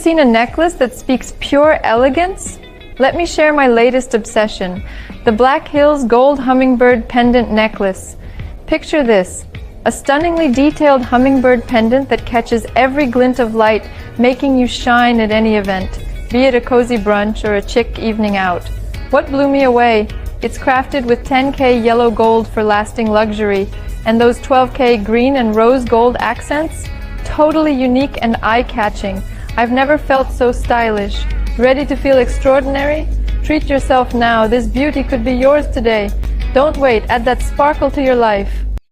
seen a necklace that speaks pure elegance? Let me share my latest obsession, the Black Hills Gold Hummingbird Pendant Necklace. Picture this, a stunningly detailed hummingbird pendant that catches every glint of light, making you shine at any event, be it a cozy brunch or a chic evening out. What blew me away? It's crafted with 10K yellow gold for lasting luxury, and those 12K green and rose gold accents? Totally unique and eye-catching. I've never felt so stylish. Ready to feel extraordinary? Treat yourself now. This beauty could be yours today. Don't wait. Add that sparkle to your life.